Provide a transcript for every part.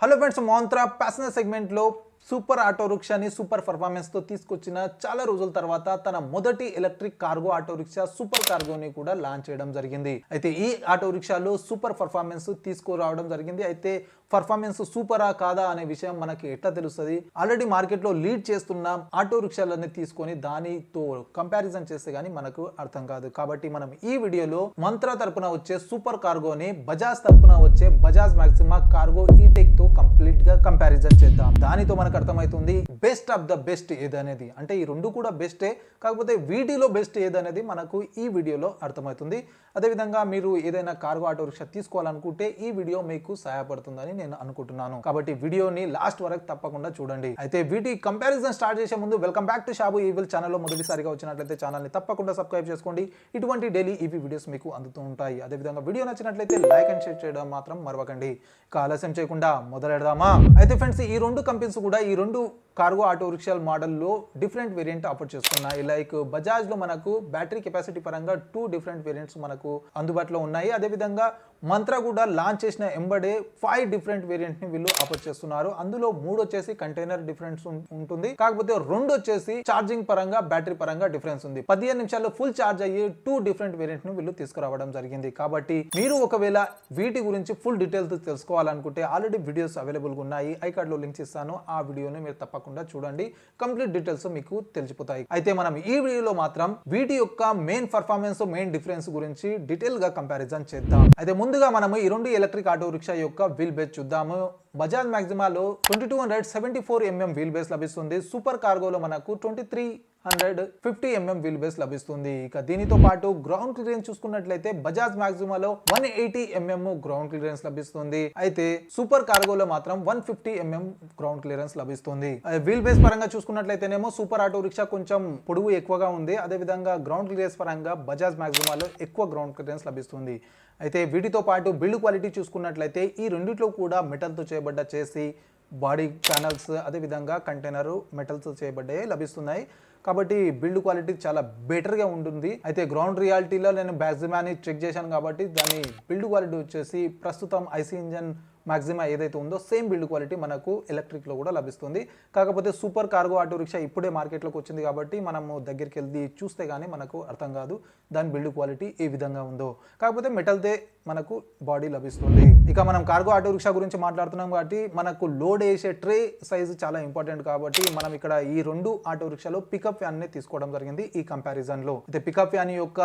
Hello friends, Montra passenger సెగ్మెంట్లో super auto రిక్షాని super పర్ఫార్మెన్స్తో తీసుకొచ్చిన చాలా రోజుల తర్వాత తన మొదటి electric cargo auto rickshaw super కార్గోని కూడా లాంచ్ చేయడం జరిగింది. అయితే ఈ ఆటో రిక్షాలో సూపర్ పర్ఫార్మెన్స్ తీసుకురావడం జరిగింది. అయితే పర్ఫార్మెన్స్ సూపరా కాదా అనే విషయం మనకి ఎట్లా తెలుస్తుంది? ఆల్రెడీ మార్కెట్లో లీడ్ చేస్తున్న ఆటో రిక్షాలన్నీ తీసుకొని దానితో కంపారిజన్ చేస్తే గానీ మనకు అర్థం కాదు. కాబట్టి మనం ఈ వీడియోలో మంత్రా తరపున వచ్చే సూపర్ కార్గోని బజాజ్ తరపున వచ్చే బజాజ్ మాక్సిమా కార్గో ఈ-టెక్ తో కంప్లీట్ గా కంపారిజన్ చేద్దాం. దానితో మనకు అర్థమవుతుంది బెస్ట్ ఆఫ్ ద బెస్ట్ ఏదనేది. అంటే ఈ రెండు కూడా బెస్టే, కాకపోతే వీటిలో బెస్ట్ ఏదనేది మనకు ఈ వీడియోలో అర్థమవుతుంది. అదేవిధంగా మీరు ఏదైనా కార్గో ఆటో రిక్షా తీసుకోవాలనుకుంటే ఈ వీడియో మీకు సహాయపడుతుందని నేను అనుకుంటున్నాను. కాబట్టి వీడియోని లాస్ట్ వరకు తప్పకుండా చూడండి. అయితే వీటి కంపారిజన్ స్టార్ట్ చేసే ముందు welcome back to Shabu evil ఛానల్లో మొదటిసారిగా వచ్చినట్లయితే ఛానల్ని తప్పకుండా సబ్స్క్రైబ్ చేసుకోండి. ఇటువంటి డైలీ ఈవీ వీడియోస్ మీకు అందుతూ ఉంటాయి. అదేవిధంగా వీడియో నచ్చినట్లయితే లైక్ అండ్ షేర్ చేయడం మాత్రం మరవకండి. ఇక ఆలస్యం చేయకుండా మొదలెడదామా? అయితే ఫ్రెండ్స్, ఈ రెండు కంపెనీస్ కూడా ఈ రెండు కార్గో ఆటో రిక్షాల మోడల్లో డిఫరెంట్ వేరియంట్ ఆఫర్ చేస్తున్నాయి. లైక్ బజాజ్ లో మనకు బ్యాటరీ కెపాసిటీ పరంగా 2 డిఫరెంట్ వేరియంట్స్ మనకు అందుబాటులో ఉన్నాయి. అదేవిధంగా మంత్రా కూడా లాంచ్ చేసిన ఎంబడే 5 డిఫరెంట్ వేరియంట్ ని వీళ్ళు ఆఫర్ చేస్తున్నారు. అందులో 3 వచ్చేసి కంటైనర్ డిఫరెన్స్ ఉంటుంది, కాకపోతే 2 వచ్చేసి ఛార్జింగ్ పరంగా బ్యాటరీ పరంగా డిఫరెన్స్ ఉంది. 15 నిమిషాల్లో ఫుల్ ఛార్జ్ అయ్యి 2 డిఫరెంట్ వేరియంట్ ని వీళ్ళు తీసుకురావడం జరిగింది. కాబట్టి మీరు ఒకవేళ వీటి గురించి ఫుల్ డీటెయిల్స్ తెలుసుకోవాలనుకుంటే ఆల్రెడీ వీడియోస్ అవైలబుల్ గా ఉన్నాయి. ఐ కార్డ్ లో లింక్స్ ఇస్తాను, ఆ వీడియోని మీరు తప్పకుండా చూడండి. కంప్లీట్ డీటెయిల్స్ మీకు తెలిసిపోతాయి. అయితే మనం ఈ వీడియోలో మాత్రం వీటి యొక్క మెయిన్ పర్ఫార్మెన్స్, మెయిన్ డిఫరెన్స్ గురించి డీటెయిల్ గా కంపారిజన్ చేద్దాం. అయితే ముందుగా మనము ఈ రెండు ఎలక్ట్రిక్ ఆటో రిక్షా యొక్క వీల్ బేస్ చూద్దాము. బజాజ్ మాక్సిమాలో 2274 mm వీల్ బేస్ లభిస్తుంది. సూపర్ కార్గోలో మనకు 2350 mm వీల్ బేస్ లభిస్తుంది. ఇక దీనితో పాటు గ్రౌండ్ క్లియరెన్స్ చూసుకున్నట్లయితే బజాజ్ మాక్సిమాలో 180 mm గ్రౌండ్ క్లియరెన్స్ లభిస్తుంది. అయితే సూపర్ కార్గోలో మాత్రం 150 mm గ్రౌండ్ క్లియరెన్స్ లభిస్తుంది. వీల్ బేస్ పరంగా చూసుకున్నట్లయితేనేమో సూపర్ ఆటో రిక్షా కొంచెం పొడవు ఎక్కువగా ఉంది. అదేవిధంగా గ్రౌండ్ క్లియరెన్స్ పరంగా బజాజ్ మాక్సిమాలో ఎక్కువ గ్రౌండ్ క్లియరెన్స్ లభిస్తుంది. అయితే వీటితో పాటు బిల్డ్ క్వాలిటీ చూసుకున్నట్లయితే ఈ రెండిట్లో కూడా మెటల్తో చేయబడ్డ చేసి బాడీ ప్యానల్స్ అదేవిధంగా కంటైనర్ మెటల్స్ చేయబడ్డాయి లభిస్తున్నాయి. కాబట్టి బిల్డ్ క్వాలిటీ చాలా బెటర్గా ఉంటుంది. అయితే గ్రౌండ్ రియాలిటీలో నేను మాక్సిమాని చెక్ చేశాను కాబట్టి దాని బిల్డ్ క్వాలిటీ వచ్చేసి ప్రస్తుతం ఐసీ ఇంజన్ మాక్సిమా ఏదైతే ఉందో సేమ్ బిల్డ్ క్వాలిటీ మనకు ఎలక్ట్రిక్లో కూడా లభిస్తుంది. కాకపోతే సూపర్ కార్గో ఆటో రిక్షా ఇప్పుడే మార్కెట్లోకి వచ్చింది కాబట్టి మనము దగ్గరికి వెళ్ళి చూస్తే కానీ మనకు అర్థం కాదు దాని బిల్డ్ క్వాలిటీ ఏ విధంగా ఉందో. కాకపోతే మెటల్తే మనకు బాడీ లభిస్తుంది. ఇక మనం కార్గో ఆటో రిక్షా గురించి మాట్లాడుతున్నాం కాబట్టి మనకు లోడ్ వేసే ట్రే సైజు చాలా ఇంపార్టెంట్. కాబట్టి మనం ఇక్కడ ఈ రెండు ఆటో రిక్షాలో పికప్ ఫ్యాన్ ని తీసుకోవడం జరిగింది ఈ కంపారిజన్ లో. అయితే పికప్ ఫ్యాన్ యొక్క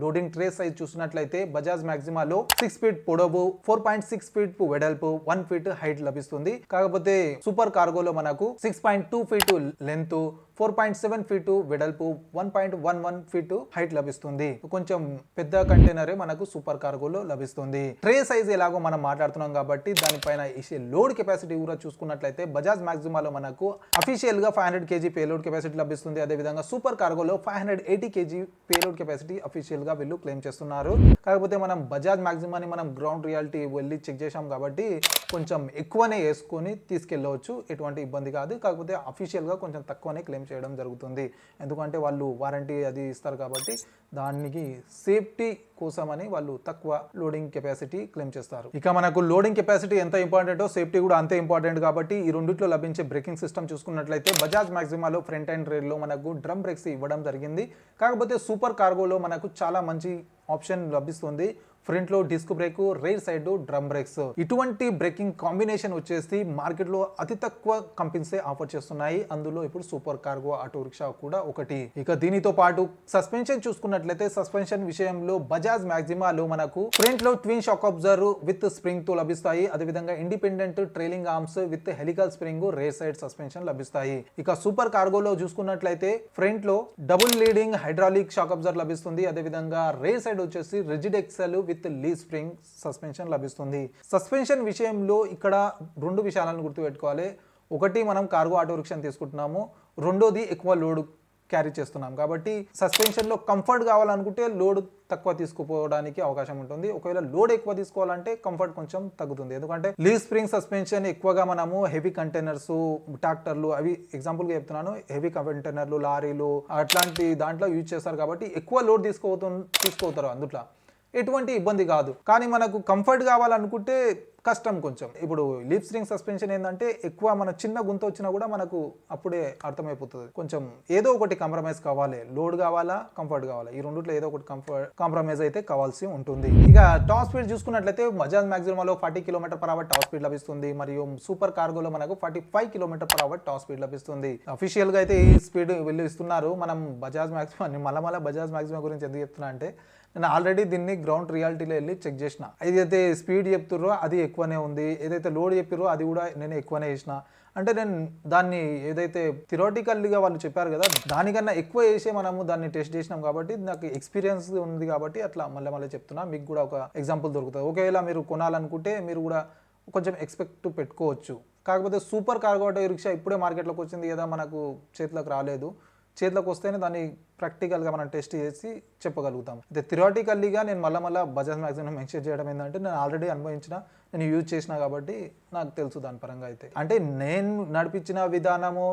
లోడింగ్ ట్రే సైజ్ చూసినట్లయితే బజాజ్ మాక్సిమాలో 6 ఫీట్ పొడవు, 4.6 ఫీట్ వెడల్పు, 1 ఫీట్ హైట్ లభిస్తుంది. కాకపోతే సూపర్ కార్గోలో మనకు 6.2 ఫీట్ లెంత్, 4.7 ఫీట్ వెడల్పు, 1.11 ఫీట్ హైట్ లభిస్తుంది. కొంచెం పెద్ద కంటైనరే మనకు సూపర్ కార్గోలో లభిస్తుంది. ట్రే సైజ్ ఎలాగో మనం మాట్లాడుతున్నాం కాబట్టి దానిపైన ఇచ్చే లోడ్ కెపాసిటీ కూడా చూసుకున్నట్లయితే బజాజ్ మాక్సిమాలో మనకు అఫీషియల్ గా 500 kg పేలోడ్ కెపాసిటీ లభిస్తుంది. అదేవిధంగా సూపర్ కార్గోలో 580 kg పేలోడ్ కెపాసిటీ అఫీషియల్ గా వీళ్ళు క్లెయిమ్ చేస్తున్నారు. కాకపోతే మనం బజాజ్ మాక్సిమాని మనం గ్రౌండ్ రియాలిటీ వెళ్ళి చెక్ చేశాం కాబట్టి కొంచెం ఎక్కువనే వేసుకొని తీసుకెళ్ళవచ్చు, ఎటువంటి ఇబ్బంది కాదు. కాకపోతే అఫీషియల్ గా కొంచెం తక్కువనే క్లెయిమ్ చేయడం జరుగుతుంది. ఎందుకంటే వాళ్ళు వారంటీ అది ఇస్తారు కాబట్టి దానికి సేఫ్టీ కోసమని వాళ్ళు తక్కువ లోడింగ్ కెపాసిటీ క్లెయిమ్ చేస్తారు. ఇక మనకు లోడింగ్ కెపాసిటీ ఎంత ఇంపార్టెంటో సేఫ్టీ కూడా అంతే ఇంపార్టెంట్. కాబట్టి ఈ రెండిట్లో లభించే బ్రేకింగ్ సిస్టమ్ చూసుకున్నట్లయితే బజాజ్ మాక్సిమాలో ఫ్రంట్ అండ్ రేర్ లో మనకు డ్రమ్ బ్రేక్స్ ఇవ్వడం జరిగింది. కాకపోతే సూపర్ కార్గోలో మనకు చాలా మంచి ఆప్షన్ లభిస్తుంది. ఫ్రంట్ లో disc brake, right side drum brakes. ఇటువంటి బ్రేకింగ్ కాంబినేషన్ వచ్చేసి మార్కెట్ లో అతి తక్కువ కంపెనీసే ఆఫర్ చేస్తున్నాయి. అందులో ఇప్పుడు సూపర్ కార్గో ఆటో రిక్షా కూడా ఒకటి. ఇక దీనితో పాటు సస్పెన్షన్ చూసుకున్నట్లయితే సస్పెన్షన్ విషయంలో బజాజ్ మాక్సిమాలో మనకు ఫ్రంట్ లో twin shock absorber with spring తో లభిస్తాయి. అదేవిధంగా independent trailing arms with helical spring, rear side suspension లభిస్తాయి. ఇక సూపర్ కార్గోలో చూసుకున్నట్లయితే ఫ్రంట్ లో double leading hydraulic shock absorber లభిస్తుంది. అదేవిధంగా రేర్ సైడ్ వచ్చేసి rigid axle with leaf spring suspension లభిస్తుంది. సస్పెన్షన్ విషయంలో ఇక్కడ 2 విషయాలను గుర్తుపెట్టుకోవాలి. ఒకటి, మనం కార్గో ఆటో రిక్షాని తీసుకుంటున్నాము, రెండోది ఎక్కువ లోడ్ క్యారీ చేస్తున్నాం కాబట్టి సస్పెన్షన్ లో కంఫర్ట్ కావాలనుకుంటే లోడ్ తక్కువ తీసుకుపోవడానికి అవకాశం ఉంటుంది. ఒకవేళ లోడ్ ఎక్కువ తీసుకోవాలంటే కంఫర్ట్ కొంచెం తగ్గుతుంది. ఎందుకంటే లీ స్ప్రింగ్ సస్పెన్షన్ ఎక్కువగా మనము హెవీ కంటైనర్స్, ట్రాక్టర్లు, అవి ఎగ్జాంపుల్ గా చెప్తున్నాను, హెవీ కంటైనర్లు, లారీలు అట్లాంటి దాంట్లో యూజ్ చేస్తారు కాబట్టి ఎక్కువ లోడ్ తీసుకోతారు అందుట్లో. ఎటువంటి ఇబ్బంది కాదు. కానీ మనకు కంఫర్ట్ కావాలనుకుంటే కష్టం కొంచెం. ఇప్పుడు లీఫ్ స్ప్రింగ్ సస్పెన్షన్ ఏంటంటే ఎక్కువ మన చిన్న గుంత వచ్చినా కూడా మనకు అప్పుడే అర్థమైపోతుంది. కొంచెం ఏదో ఒకటి కాంప్రమైజ్ కావాలి, లోడ్ కావాలా, కంఫర్ట్ కావాలా, ఈ రెండిట్లో ఏదో ఒకటి కాంప్రమైజ్ అయితే కావాల్సి ఉంటుంది. ఇక టాప్ స్పీడ్ చూసుకున్నట్లయితే బజాజ్ మాక్సిమాలో 40 km/h టాప్ స్పీడ్ లభిస్తుంది, మరియు సూపర్ కార్గోలో మనకు 45 km/h టాప్ స్పీడ్ లభిస్తుంది. అఫీషియల్ గా అయితే ఈ స్పీడ్ వీళ్ళు ఇస్తున్నారు. మనం బజాజ్ మాక్సిమా మళ్ళీ బజాజ్ మాక్సిమా గురించి ఎందుకు చెప్తున్నా అంటే నేను ఆల్రెడీ దీన్ని గ్రౌండ్ రియాలిటీలో వెళ్ళి చెక్ చేసిన. ఏదైతే స్పీడ్ చెప్తుర్రో అది ఎక్కువనే ఉంది, ఏదైతే లోడ్ చెప్పారో అది కూడా నేను ఎక్కువనే చేసిన. అంటే నేను దాన్ని ఏదైతే థియరాటికల్గా వాళ్ళు చెప్పారు కదా దానికన్నా ఎక్కువ వేసే మనము దాన్ని టెస్ట్ చేసినాం కాబట్టి నాకు ఎక్స్పీరియన్స్ ఉంది కాబట్టి అట్లా మళ్ళీ చెప్తున్నా. మీకు కూడా ఒక ఎగ్జాంపుల్ దొరుకుతుంది. ఒకవేళ మీరు కొనాలనుకుంటే మీరు కూడా కొంచెం ఎక్స్పెక్ట్ పెట్టుకోవచ్చు. కాకపోతే సూపర్ కార్గో ఆటో రిక్షా ఇప్పుడే మార్కెట్లోకి వచ్చింది కదా, మనకు చేతిలోకి రాలేదు. చేతిలోకి వస్తేనే దాన్ని ప్రాక్టికల్గా మనం టెస్ట్ చేసి చెప్పగలుగుతాం. అయితే థియరాటికల్లీగా నేను మళ్ళీ బజాజ్ మ్యాక్సిమం మెన్షన్ చేయడం ఏంటంటే నేను ఆల్రెడీ అనుభవించిన, నేను యూజ్ చేసిన కాబట్టి నాకు తెలుసు దాని పరంగా. అయితే అంటే నేను నడిపించిన విధానము,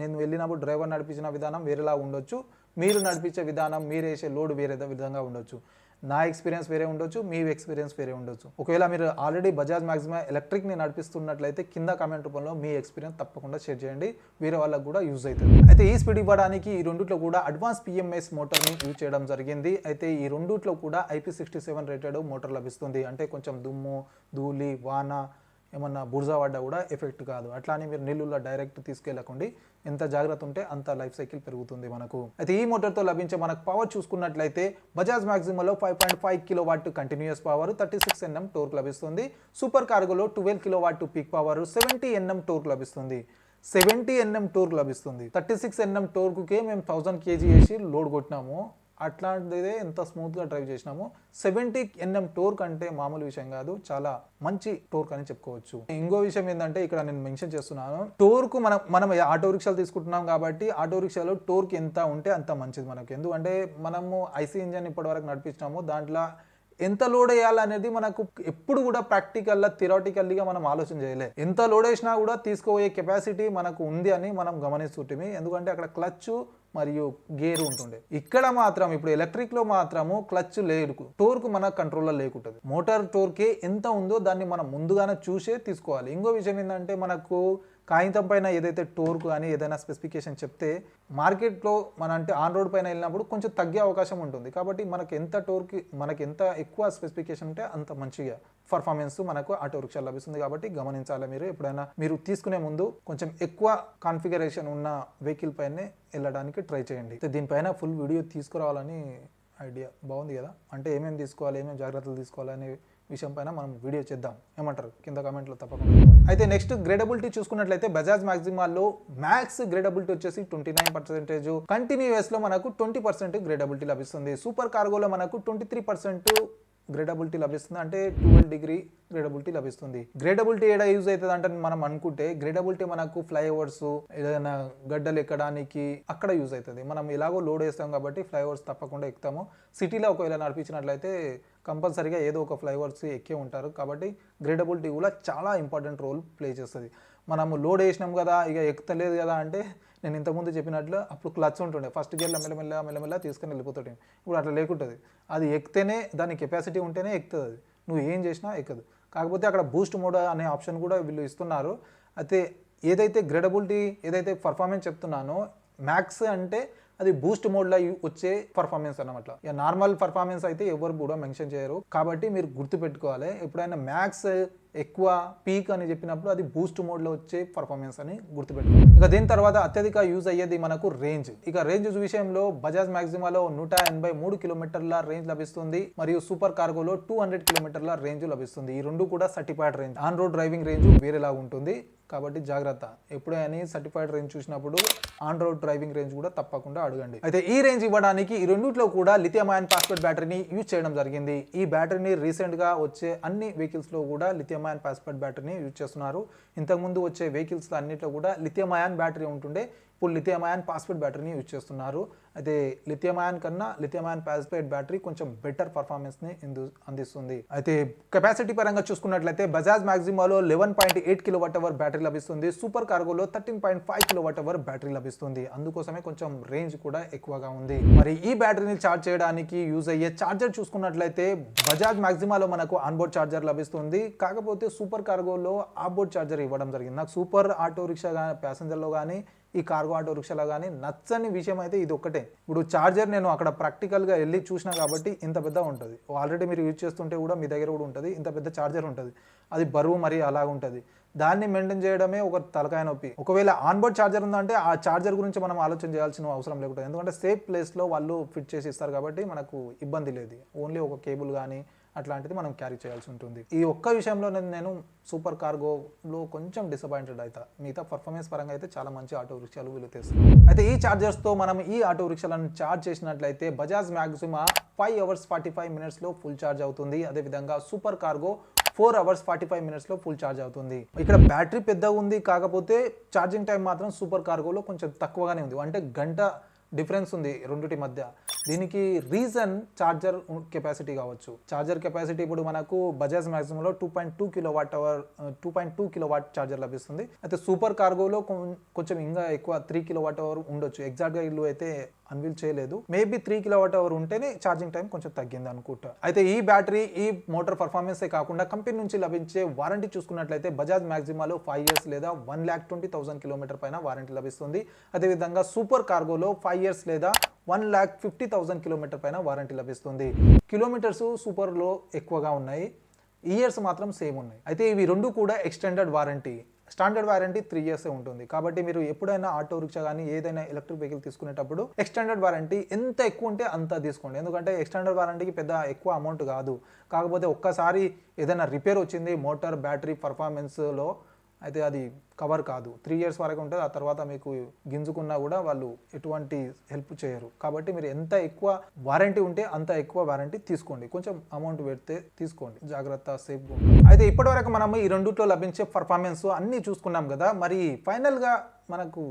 నేను వెళ్ళినప్పుడు డ్రైవర్ నడిపించిన విధానం వేరేలా ఉండొచ్చు, మీరు నడిపించే విధానం, మీరు వేసే లోడ్ వేరే విధంగా ఉండొచ్చు. నా ఎక్స్పీరియన్స్ వేరే ఉండొచ్చు, మీ ఎక్స్పీరియన్స్ వేరే ఉండొచ్చు. ఒకవేళ మీరు ఆల్రెడీ బజాజ్ మాక్సిమా ఎలక్ట్రిక్ని నడిపిస్తున్నట్లయితే కింద కామెంట్ రూపంలో మీ ఎక్స్పీరియన్స్ తప్పకుండా షేర్ చేయండి, వేరే వాళ్ళకు కూడా యూజ్ అవుతుంది. అయితే ఈ స్పీడ్ ఇవ్వడానికి ఈ రెండిట్లో కూడా అడ్వాన్స్ PMS మోటార్ని యూజ్ చేయడం జరిగింది. అయితే ఈ రెండిట్లో కూడా IP67 రేటెడ్ మోటార్ లభిస్తుంది. అంటే కొంచెం దుమ్ము, ధూళి, వాన, ఏమన్నా బుర్జా పడ్డా కూడా ఎఫెక్ట్ కాదు. అట్లానే మీరు నీళ్ళల్లో డైరెక్ట్ తీసుకెళ్ళకండి. ఎంత జాగ్రత్త ఉంటే అంత లైఫ్ సైకిల్ పెరుగుతుంది మనకు. అయితే ఈ మోటార్తో లభించే మనకు పవర్ చూసుకున్నట్లయితే బజాజ్ మాక్సిమాలో 5.5 kW continuous power, 36 Nm torque లభిస్తుంది. సూపర్ కార్గోలో 12 kW peak power, 70 Nm torque లభిస్తుంది. 70 Nm టోర్క్ లభిస్తుంది. 36 Nm టోర్క్కే మేము 1000 kg వేసి లోడ్ కొట్టినాము. అట్లాంటిదే ఎంత స్మూత్గా డ్రైవ్ చేసినాము. 70 Nm టోర్క్ అంటే మామూలు విషయం కాదు, చాలా మంచి టోర్క్ అని చెప్పుకోవచ్చు. ఇంకో విషయం ఏంటంటే ఇక్కడ నేను మెన్షన్ చేస్తున్నాను, టోర్క్ మనం ఆటో రిక్షాలు తీసుకుంటున్నాం కాబట్టి ఆటో రిక్షాలో టోర్క్ ఎంత ఉంటే అంత మంచిది మనకు. ఎందుకంటే మనము ఐసీ ఇంజన్ ఇప్పటివరకు నడిపించినాము, దాంట్లో ఎంత లోడ్ వేయాలనేది మనకు ఎప్పుడు కూడా ప్రాక్టికల్గా థియరాటికల్లీగా మనం ఆలోచన చేయలేదు. ఎంత లోడ్ వేసినా కూడా తీసుకోబోయే కెపాసిటీ మనకు ఉంది అని మనం గమనిస్తుంటే, ఎందుకంటే అక్కడ క్లచ్ మరియు గేర్ ఉంటుండే. ఇక్కడ మాత్రం ఇప్పుడు ఎలక్ట్రిక్ లో మాత్రము క్లచ్ లేదు, టోర్క్ మన కంట్రోల్లో లేకుంటుంది. మోటార్ టోర్కే ఎంత ఉందో దాన్ని మనం ముందుగానే చూసే తీసుకోవాలి. ఇంకో విషయం ఏంటంటే మనకు కాగితం పైన ఏదైతే టోర్క్ కానీ ఏదైనా స్పెసిఫికేషన్ చెప్తే మార్కెట్లో మన అంటే ఆన్ రోడ్ పైన వెళ్ళినప్పుడు కొంచెం తగ్గే అవకాశం ఉంటుంది. కాబట్టి మనకి ఎంత ఎక్కువ స్పెసిఫికేషన్ ఉంటే అంత మంచిగా పర్ఫార్మెన్స్ మనకు ఆటో రిక్షా లభిస్తుంది. కాబట్టి గమనించాలి, మీరు ఎప్పుడైనా మీరు తీసుకునే ముందు కొంచెం ఎక్కువ కాన్ఫిగరేషన్ ఉన్న వెహికల్ పైనే వెళ్ళడానికి ట్రై చేయండి. దీనిపైన ఫుల్ వీడియో తీసుకురావాలని ఐడియా బాగుంది కదా, అంటే ఏమేమి తీసుకోవాలి, ఏమేమి జాగ్రత్తలు తీసుకోవాలి అనే విషయం పైన మనం వీడియో చేద్దాం. ఏమంటారు కింద కామెంట్లో తప్పకుండా. అయితే నెక్స్ట్ గ్రేడబిలిటీ చూసుకున్నట్లయితే బజాజ్ మాక్సిమాలో మ్యాక్స్ గ్రేడబిలిటీ వచ్చేసి 29%, కంటిన్యూస్ లో మనకు 20% గ్రేడబిలిటీ లభిస్తుంది. సూపర్ కార్గోలో మనకు 23% గ్రేడబిలిటీ లభిస్తుంది, అంటే 12 డిగ్రీ గ్రేడబిలిటీ లభిస్తుంది. గ్రేడబిలిటీ ఏడా యూజ్ అవుతుంది అంటే మనం అనుకుంటే గ్రేడబిలిటీ మనకు ఫ్లైఓవర్స్, ఏదైనా గడ్డలు ఎక్కడానికి అక్కడ యూజ్ అవుతుంది. మనం ఎలాగో లోడ్ వేస్తాం కాబట్టి ఫ్లైఓవర్స్ తప్పకుండా ఎక్కుతాము. సిటీలో ఒకవేళ నడిపించినట్లయితే కంపల్సరీగా ఏదో ఒక ఫ్లైఓవర్స్ ఎక్కే ఉంటారు. కాబట్టి గ్రేడబిలిటీ కూడా చాలా ఇంపార్టెంట్ రోల్ ప్లే చేస్తుంది. మనము లోడ్ వేసినాం కదా, ఇక ఎక్కుతలేదు కదా అంటే నేను ఇంతకుముందు చెప్పినట్లు అప్పుడు క్లచ్ ఉంటుండే, ఫస్ట్ గేర్లో మెల్లమెల్ల తీసుకొని వెళ్ళిపోతుంటే. ఇప్పుడు అట్లా లేకుంటుంది, అది ఎక్కితేనే దాని కెపాసిటీ ఉంటేనే ఎక్కుతుంది, అది నువ్వు ఏం చేసినా ఎక్కదు. కాకపోతే అక్కడ బూస్ట్ మోడ్ అనే ఆప్షన్ కూడా వీళ్ళు ఇస్తున్నారు. అయితే ఏదైతే గ్రేడబిలిటీ ఏదైతే పర్ఫార్మెన్స్ చెప్తున్నానో మ్యాక్స్ అంటే అది బూస్ట్ మోడ్లో వచ్చే పర్ఫార్మెన్స్ అన్నమాట. ఇక నార్మల్ పర్ఫార్మెన్స్ అయితే ఎవరు కూడా మెన్షన్ చేయరు. కాబట్టి మీరు గుర్తుపెట్టుకోవాలి, ఎప్పుడైనా మ్యాక్స్ ఎక్కువ పీక్ అని చెప్పినప్పుడు అది బూస్ట్ మోడ్లో వచ్చే పర్ఫార్మెన్స్ అని గుర్తుపెట్టుకోవాలి. ఇక దీని తర్వాత అత్యధిక యూజ్ అయ్యేది మనకు రేంజ్. ఇక రేంజ్ విషయంలో బజాజ్ మాక్సిమాలో 183 కిలోమీటర్ల రేంజ్ లభిస్తుంది, మరియు సూపర్ కార్గోలో 200 కిలోమీటర్ల రేంజ్ లభిస్తుంది. ఈ రెండు కూడా certified range. On road driving range వేరేలా ఉంటుంది. కాబట్టి జాగ్రత్త, ఎప్పుడైనా సర్టిఫైడ్ రేంజ్ చూసినప్పుడు ఆన్ రోడ్ డ్రైవింగ్ రేంజ్ కూడా తప్పకుండా అడగండి. అయితే ఈ రేంజ్ ఇవ్వడానికి ఈ రెండిట్లో కూడా లిథియం అయాన్ ఫాస్ఫేట్ బ్యాటరీని యూజ్ చేయడం జరిగింది. ఈ బ్యాటరీని రీసెంట్ గా వచ్చే అన్ని వెహికల్స్ లో కూడా లిథియం అయాన్ ఫాస్ఫేట్ బ్యాటరీని యూజ్ చేస్తున్నారు. ఇంతకుముందు వచ్చే వెహికల్స్ అన్నిట్లో కూడా లిథియం అయాన్ బ్యాటరీ ఉంటుండే, ఇప్పుడు లిథియం అయాన్ ఫాస్ఫేట్ బ్యాటరీని యూజ్ చేస్తున్నారు. అయితే లిథియం అయాన్ కన్నా లిథియం అయాన్ ఫాస్ఫేట్ బ్యాటరీ కొంచెం బెటర్ పర్ఫార్మెన్స్ని అందిస్తుంది. అయితే కెపాసిటీ పరంగా చూసుకున్నట్లయితే బజాజ్ మాక్సిమాలో 11.8 kWh బ్యాటరీ లభిస్తుంది. సూపర్ కార్గోలో 13.5 kWh బ్యాటరీ లభిస్తుంది. అందుకోసమే కొంచెం రేంజ్ కూడా ఎక్కువగా ఉంది. మరి ఈ బ్యాటరీని ఛార్జ్ చేయడానికి యూజ్ అయ్యే ఛార్జర్ చూసుకున్నట్లయితే బజాజ్ మాక్సిమాలో మనకు ఆన్బోర్డ్ ఛార్జర్ లభిస్తుంది. కాకపోతే సూపర్ కార్గోలో ఆఫ్బోర్డ్ ఛార్జర్ ఇవ్వడం జరిగింది. నాకు సూపర్ ఆటో రిక్షా ప్యాసింజర్లో కానీ ఈ కార్గో ఆటో రిక్షాలో కానీ నచ్చని విషయం అయితే ఇది ఒక్కటే. ఇప్పుడు ఛార్జర్ నేను అక్కడ ప్రాక్టికల్గా వెళ్ళి చూసినా కాబట్టి ఇంత పెద్ద ఉంటుంది. ఆల్రెడీ మీరు యూజ్ చేస్తుంటే కూడా మీ దగ్గర కూడా ఉంటుంది, ఇంత పెద్ద ఛార్జర్ ఉంటుంది. అది బరువు మరి అలా ఉంటుంది. దాన్ని మెయింటైన్ చేయడమే ఒక తలకాయ నొప్పి. ఒకవేళ ఆన్బోర్డ్ ఛార్జర్ ఉందంటే ఆ ఛార్జర్ గురించి మనం ఆలోచన చేయాల్సిన అవసరం లేకుండా, ఎందుకంటే సేఫ్ ప్లేస్లో వాళ్ళు ఫిట్ చేసి ఇస్తారు కాబట్టి మనకు ఇబ్బంది లేదు. ఓన్లీ ఒక కేబుల్ కానీ అట్లాంటిది మనం క్యారీ చేయాల్సి ఉంటుంది. ఈ ఒక్క విషయంలో నేను సూపర్ కార్గోలో కొంచెం డిసప్పాయింటెడ్ అవుతా. మిగతా పర్ఫార్మెన్స్ పరంగా అయితే చాలా మంచి ఆటో రిక్షాలు వీళ్ళు తెస్తారు. అయితే ఈ ఛార్జర్స్తో మనం ఈ ఆటో రిక్షాలను ఛార్జ్ చేసినట్లయితే Bajaj మ్యాక్సిమా 5 hours 45 minutes full charge అవుతుంది. అదేవిధంగా super cargo 4 hours 45 minutes full charge అవుతుంది. ఇక్కడ బ్యాటరీ పెద్దగా ఉంది, కాకపోతే ఛార్జింగ్ టైం మాత్రం సూపర్ కార్గోలో కొంచెం తక్కువగానే ఉంది. అంటే గంట డిఫరెన్స్ ఉంది రెండుటి మధ్య. దీనికి రీజన్ ఛార్జర్ కెపాసిటీ కావచ్చు. ఛార్జర్ కెపాసిటీ ఇప్పుడు మనకు బజాజ్ మ్యాక్సిమంలో 2.2 కిలోవాట్ ఛార్జర్ లభిస్తుంది. అయితే సూపర్ కార్గోలో కొంచెం ఇంకా ఎక్కువ 3 kWh ఉండొచ్చు. ఎగ్జాక్ట్గా ఇల్లు అయితే అన్వీల్ చేయలేదు. మేబీ 3 kWh ఉంటేనే ఛార్జింగ్ టైం కొంచెం తగ్గింది అనుకుంటా. అయితే ఈ బ్యాటరీ ఈ మోటార్ పర్ఫార్మెన్సే కాకుండా కంపెనీ నుంచి లభించే వారంటీ చూసుకున్నట్లయితే బజాజ్ మ్యాక్సిమాలో 5 years లేదా 1,20,000 kilometer పైన వారంటీ లభిస్తుంది. అదేవిధంగా సూపర్ కార్గోలో 5 years లేదా 1,50,000 kilometer పైన వారంటీ లభిస్తుంది. కిలోమీటర్స్ సూపర్లో ఎక్కువగా ఉన్నాయి, ఇయర్స్ మాత్రం సేమ్ ఉన్నాయి. అయితే ఇవి రెండు కూడా extended warranty. Standard warranty 3 years ఉంటుంది. కాబట్టి మీరు ఎప్పుడైనా ఆటో రిక్షా కానీ ఏదైనా ఎలక్ట్రిక్ వెహికల్ తీసుకునేటప్పుడు ఎక్స్టెండెడ్ వారంటీ ఎంత ఎక్కువ ఉంటే అంత తీసుకోండి. ఎందుకంటే ఎక్స్టెండెడ్ వారంటీకి పెద్ద ఎక్కువ అమౌంట్ కాదు. కాకపోతే ఒక్కసారి ఏదైనా రిపేర్ వచ్చింది మోటార్ బ్యాటరీ పర్ఫార్మెన్స్లో, అయితే అది కవర్ కాదు. 3 years వరకు ఉంటుంది. ఆ తర్వాత మీకు గింజుకున్నా కూడా వాళ్ళు ఎటువంటి హెల్ప్ చేయరు. కాబట్టి మీరు ఎంత ఎక్కువ వారంటీ ఉంటే అంత ఎక్కువ వారంటీ తీసుకోండి. కొంచెం అమౌంట్ పెడితే తీసుకోండి, జాగ్రత్త, సేఫ్గా ఉంటుంది. అయితే ఇప్పటివరకు మనం ఈ రెండిట్లో లభించే పర్ఫార్మెన్స్ అన్నీ చూసుకున్నాం కదా. మరి ఫైనల్గా మనకు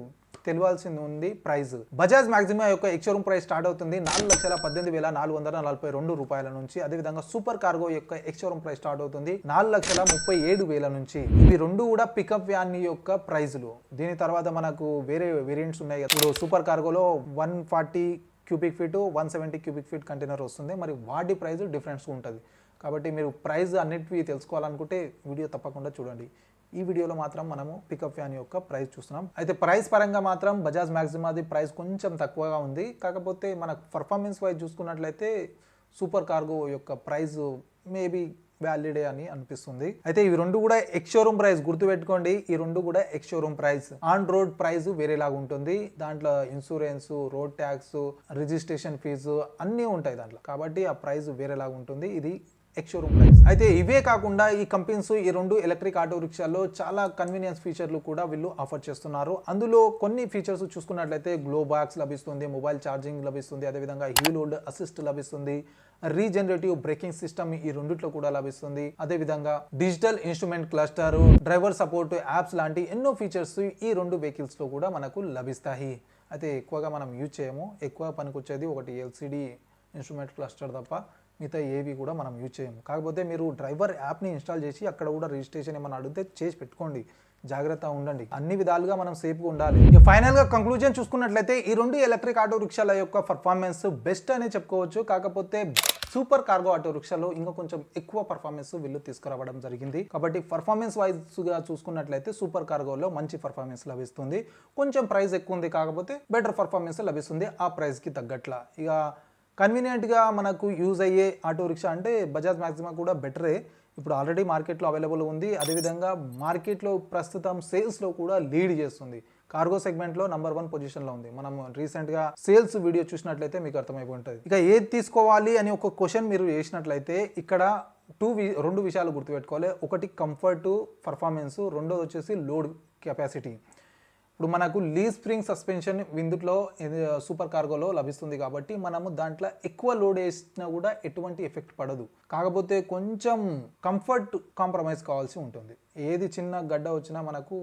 తెలియాల్సింది ఉంది ప్రైస్. బజాజ్ మాక్సిమా యొక్క ఎక్స్-షోరూమ్ ప్రైస్ స్టార్ట్ అవుతుంది 4,18,442 రూపాయల నుంచి. అదేవిధంగా సూపర్ కార్గో యొక్క ఎక్స్-షోరూమ్ ప్రైస్ స్టార్ట్ అవుతుంది 4,37,000 నుంచి. ఇవి రెండు కూడా పికప్ వ్యాన్ యొక్క ప్రైజులు. దీని తర్వాత మనకు వేరే వేరియంట్స్ ఉన్నాయి. ఇప్పుడు సూపర్ కార్గోలో 140 cubic feet 170 cubic feet container వస్తుంది. మరి వాటి ప్రైస్ డిఫరెన్స్ ఉంటుంది. కాబట్టి మీరు ప్రైస్ అన్నిటివి తెలుసుకోవాలనుకుంటే వీడియో తప్పకుండా చూడండి. ఈ వీడియోలో మాత్రం మనము పికప్ వ్యాన్ యొక్క ప్రైస్ చూస్తున్నాం. అయితే ప్రైస్ పరంగా మాత్రం బజాజ్ మాక్సిమాది ప్రైస్ కొంచెం తక్కువగా ఉంది. కాకపోతే మన పర్ఫార్మెన్స్ వైజ్ చూసుకున్నట్లయితే సూపర్ కార్గో యొక్క ప్రైస్ మేబీ వ్యాలిడే అని అనిపిస్తుంది. అయితే ఇవి రెండు కూడా ఎక్స్-షోరూమ్ ప్రైస్ గుర్తుపెట్టుకోండి. ఈ రెండు కూడా ex-showroom price. On road price వేరేలాగా ఉంటుంది. దాంట్లో insurance, road tax, registration fee అన్నీ ఉంటాయి దాంట్లో. కాబట్టి ఆ ప్రైస్ వేరేలాగా ఉంటుంది. ఇది ఎక్స్-షోరూమ్ ప్రైస్. అయితే ఇవే కాకుండా ఈ కంపెనీస్ ఈ రెండు ఎలక్ట్రిక్ ఆటో రిక్షాల్లో చాలా కన్వీనియన్స్ ఫీచర్లు కూడా వీళ్ళు ఆఫర్ చేస్తున్నారు. అందులో కొన్ని ఫీచర్స్ చూసుకున్నట్లయితే గ్లో బాక్స్ లభిస్తుంది, మొబైల్ ఛార్జింగ్ లభిస్తుంది, అదేవిధంగా హీల్ హోల్డ్ అసిస్ట్ లభిస్తుంది, రీజనరేటివ్ బ్రేకింగ్ సిస్టమ్ ఈ రెండిట్లో కూడా లభిస్తుంది. అదేవిధంగా digital instrument cluster, driver support apps లాంటి ఎన్నో ఫీచర్స్ ఈ రెండు వెహికల్స్ లో కూడా మనకు లభిస్తాయి. అయితే ఎక్కువగా మనం యూజ్ చేయము. ఎక్కువ పనికొచ్చేది ఒకటి ఎల్సిడి ఇన్స్ట్రుమెంట్ క్లస్టర్ తప్ప మిగతా ఏవి కూడా మనం యూజ్ చేయము. కాకపోతే మీరు డ్రైవర్ యాప్ని ఇన్స్టాల్ చేసి అక్కడ కూడా రిజిస్ట్రేషన్ ఏమైనా అడిగితే చేసి పెట్టుకోండి. జాగ్రత్త ఉండండి. అన్ని విధాలుగా మనం సేఫ్గా ఉండాలి. ఫైనల్గా కంక్లూజన్ చూసుకున్నట్లయితే ఈ రెండు ఎలక్ట్రిక్ ఆటో రిక్షాల యొక్క పర్ఫార్మెన్స్ బెస్ట్ అనే చెప్పుకోవచ్చు. కాకపోతే సూపర్ కార్గో ఆటో రిక్షాలో ఇంకా కొంచెం ఎక్కువ పర్ఫార్మెన్స్ వీళ్ళు తీసుకురావడం జరిగింది. కాబట్టి పర్ఫార్మెన్స్ వైజ్గా చూసుకున్నట్లయితే సూపర్ కార్గోలో మంచి పర్ఫార్మెన్స్ లభిస్తుంది. కొంచెం ప్రైస్ ఎక్కువ ఉంది, కాకపోతే బెటర్ పర్ఫార్మెన్స్ లభిస్తుంది ఆ ప్రైస్కి తగ్గట్లా. ఇక కన్వీనియంట్గా మనకు యూజ్ అయ్యే ఆటో రిక్షా అంటే బజాజ్ మాక్సిమా కూడా బెటరే. ఇప్పుడు ఆల్రెడీ మార్కెట్లో అవైలబుల్ ఉంది. అదేవిధంగా మార్కెట్లో ప్రస్తుతం సేల్స్లో కూడా లీడ్ చేస్తుంది. కార్గో సెగ్మెంట్లో నంబర్ 1 పొజిషన్లో ఉంది. మనం రీసెంట్గా సేల్స్ వీడియో చూసినట్లయితే మీకు అర్థమైపోయి ఉంటుంది. ఇక ఏది తీసుకోవాలి అని ఒక క్వశ్చన్ మీరు చేసినట్లయితే ఇక్కడ రెండు విషయాలు గుర్తుపెట్టుకోవాలి. ఒకటి కంఫర్ట్, పర్ఫార్మెన్స్, రెండోది వచ్చేసి లోడ్ కెపాసిటీ. ఇప్పుడు మనకు లీ స్ప్రింగ్ సస్పెన్షన్ ఇందులో సూపర్ కార్గోలో లభిస్తుంది కాబట్టి మనము దాంట్లో ఎక్కువ లోడ్ వేసినా కూడా ఎటువంటి ఎఫెక్ట్ పడదు. కాకపోతే కొంచెం కంఫర్ట్ కాంప్రమైజ్ కావాల్సి ఉంటుంది. ఏది చిన్న గడ్డ వచ్చినా మనకు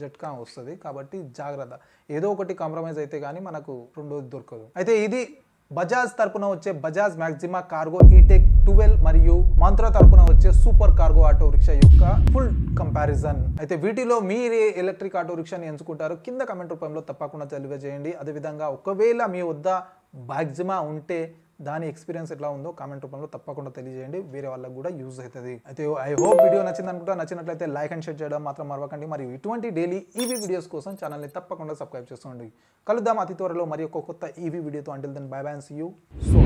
జట్కా వస్తుంది కాబట్టి జాగ్రత్త. ఏదో ఒకటి కాంప్రమైజ్ అయితే కానీ మనకు రెండోది దొరకదు. అయితే ఇది బజాజ్ తరపున వచ్చే బజాజ్ మ్యాక్సిమా కార్గో ఈటెక్ 12 మరియు మంత్రా తరపున వచ్చే సూపర్ కార్గో ఆటో రిక్షా యొక్క ఫుల్ కంపారిజన్. అయితే వీటిలో మీరే ఎలక్ట్రిక్ ఆటో రిక్షాని ఎంచుకుంటారు కింద కమెంట్ రూపంలో తప్పకుండా తెలియజేయండి. అదేవిధంగా ఒకవేళ మీ వద్ద మ్యాక్సిమా ఉంటే దాని ఎక్స్పీరియన్స్ ఎట్లా ఉందో కామెంట్ రూపంలో తప్పకుండా తెలియజేయండి. వేరే వాళ్ళకి కూడా యూజ్ అవుతుంది. అయితే ఐ హోప్ వీడియో నచ్చింది అనుకుంటా. నచ్చినట్లయితే లైక్ అండ్ షేర్ చేయడం మాత్రం మరవకండి. మరియు ఇటువంటి డైలీ ఈవీ వీడియోస్ కోసం ఛానల్ని తప్పకుండా సబ్స్క్రైబ్ చేసుకోండి. కలుద్దాం అతి త్వరలో మరి ఒక కొత్త ఈవీ వీడియోతో. Until then bye bye and see you so